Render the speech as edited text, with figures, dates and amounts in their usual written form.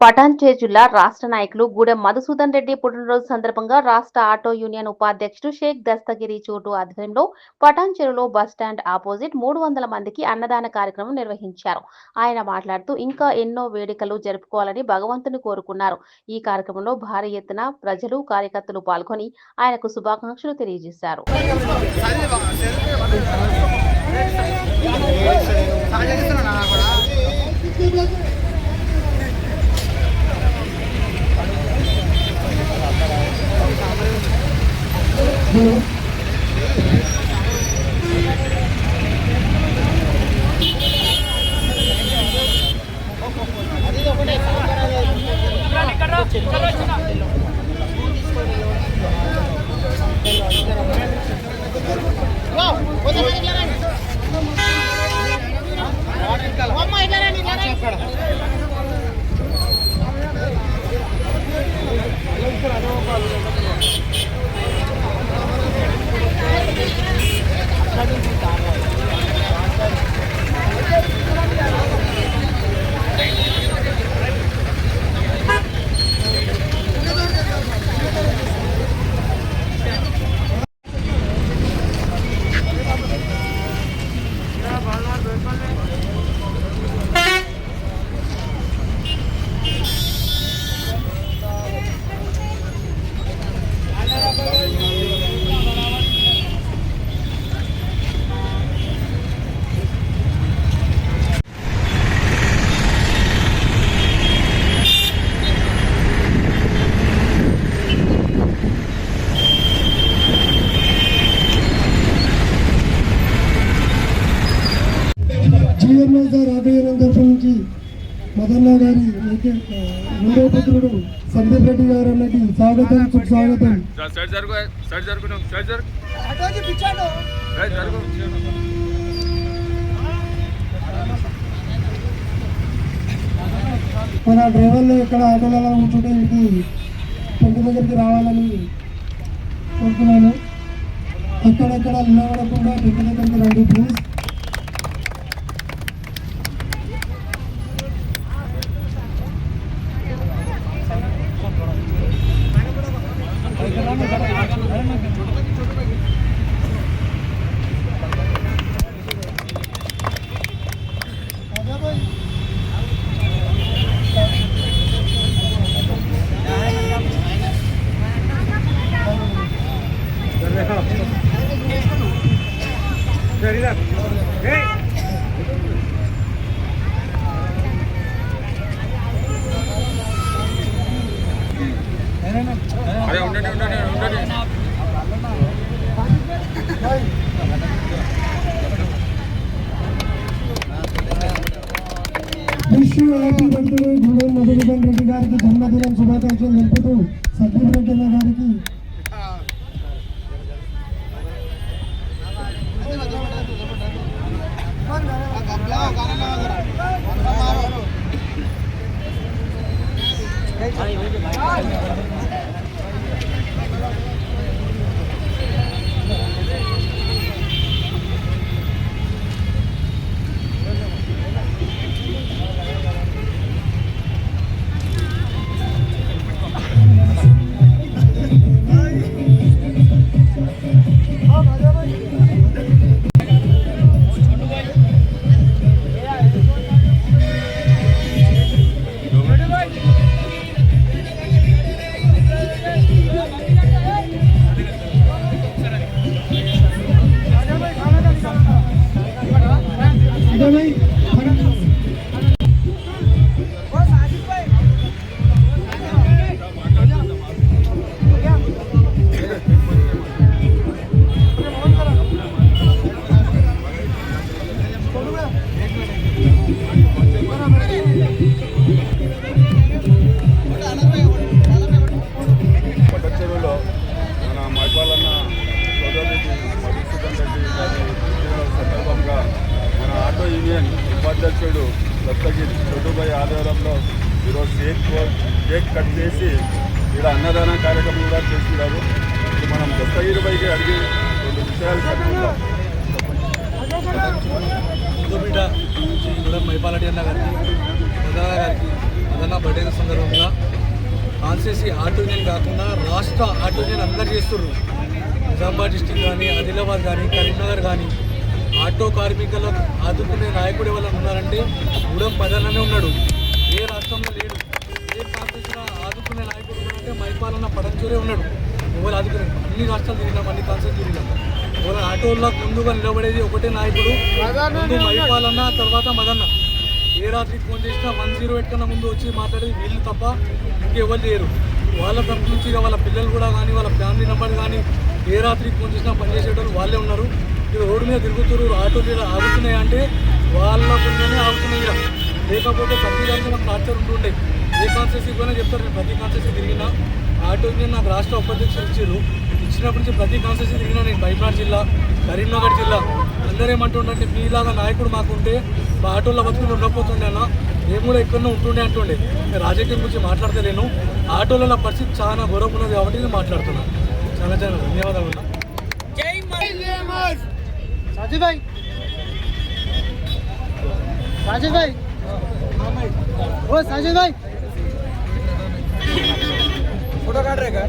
పటాన్‌చెరు జిల్లా రాష్ట్ర నాయకులు గూడెం మధుసూదన్ రెడ్డి పుట్టినరోజు సందర్భంగా రాష్ట్ర ఆటో యూనియన్ ఉపాధ్యక్షుడు షేక్ దస్తగిరి చోటు ఆధ్వర్యంలో పటాన్‌చెరులో బస్టాండ్ ఆపోజిట్ 300 మందికి అన్నదాన కార్యక్రమం నిర్వహించారు. ఆయన మాట్లాడుతూ ఇంకా ఎన్నో వేడుకలు జరుపుకోవాలని భగవంతుని కోరుకున్నారు. ఈ కార్యక్రమంలో భారీ ఎత్తున ప్రజలు, కార్యకర్తలు పాల్గొని ఆయనకు శుభాకాంక్షలు తెలియజేశారు. ఆటోయూనియన్ తరఫు నుంచి మదన్న గారి రెండవ పుత్రుడు సందీప్ రెడ్డి గారు అన్నది స్వాగతం సుస్వాగతం. మన డ్రైవర్లు ఇక్కడ ఆటోలలో కూర్చుంటే ఇంటికి పొంటి దగ్గరికి రావాలని కోరుతున్నాను. ఎక్కడెక్కడ నిలబడకుండా పొంటి దగ్గరికి రండి please. Happy birthday Gudem Madhusudan Reddy గారికి జన్మదినం శుభాకాంక్షలు తెలుపుతూ సందీప్ రెడ్డి గారికి ఉపాధ్యక్షుడు దత్తగిరి చోటుబాయి ఆధ్వర్యంలో ఈరోజు కేక్ కట్ చేసి ఇక్కడ అన్నదాన కార్యక్రమం కూడా చేస్తున్నారు. మనం దత్తగిరి పైకి అడిగి రెండు విషయాలు కట్టుకుంటాం. మైపాలరెడ్డి అన్న గారికి గారికి అదన్నా బర్త్డే సందర్భంగా కాన్స్టిట్యూన్సీ ఆటో యూనియన్ కాకుండా రాష్ట్ర ఆటో యూనియన్ అందరు చేస్తున్నారు. నిజామాబాద్ డిస్టిక్ కానీ, ఆదిలాబాద్ కానీ, కరీంనగర్ కానీ ఆటో కార్మికులకు ఆదుకునే నాయకుడు ఎవరైనా ఉన్నారంటే గూడెం పదననే ఉన్నాడు. ఏ రాష్ట్రంలో లేడు. ఏ కాన్స్టిట్యూన్సీలో ఆదుకునే నాయకుడు ఉన్నాడంటే మైపాలన్న పడంచూరే ఉన్నాడు. ఎవరు ఆదుకునే అన్ని రాష్ట్రాలు తిరిగినాం, అన్ని కాన్స్టిట్యూన్సీ తిరిగినాం. ఎవరు ఆటోలకు ముందుగా నిలబడేది ఒకటే నాయకుడు, ముందు మైపాలన్న, తర్వాత మదన్న. ఏ రాత్రికి ఫోన్ చేసినా 108 కన్నా ముందు వచ్చి మాట్లాడేది వీళ్ళు తప్ప ఇంకెవరు లేరు. వాళ్ళ తరపు నుంచి వాళ్ళ పిల్లలు కూడా కానీ, వాళ్ళ ఫ్యామిలీ మెంబర్ కానీ ఏ రాత్రికి ఫోన్ చేసినా పనిచేసేటోళ్ళు వాళ్ళే ఉన్నారు. ఇది రోడ్డు మీద తిరుగుతున్నారు, ఆటోలు ఇలా ఆగుతున్నాయి అంటే వాళ్ళ కొంచెమే ఆగుతున్నాయి. లేకపోతే ప్రతి దానికి నాకు టార్చర్ ఉంటుండే. ఏ కాన్స్టిట్యూన్సీ పోయినా చెప్తారు, నేను ప్రతి కాన్స్టిట్యూన్సీ తిరిగినా. ఆటో యూనియన్ నాకు రాష్ట్ర ఉపాధ్యక్షులు ఇచ్చారు. ఇచ్చినప్పటి నుంచి ప్రతి కాన్స్టిట్యూన్సీ తిరిగినా. నేను బైపాడ్ జిల్లా, కరీంనగర్ జిల్లా. అందరూ ఏమంటుండే, మీలాగా నాయకుడు మాకుంటే మా ఆటోల్లో బతుకులు ఉండకపోతుండే అన్న, మేము కూడా ఎక్కడో ఉంటుండే అంటుండే. నేను రాజకీయం గురించి మాట్లాడతలేను. ఆటోలలో పరిస్థితి చాలా గౌరవం ఉన్నది కాబట్టి నేను మాట్లాడుతున్నాను. చాలా చాలా ధన్యవాదాలు అన్న. साजिद भाई ओ साजिद भाई फोटो काट रहे का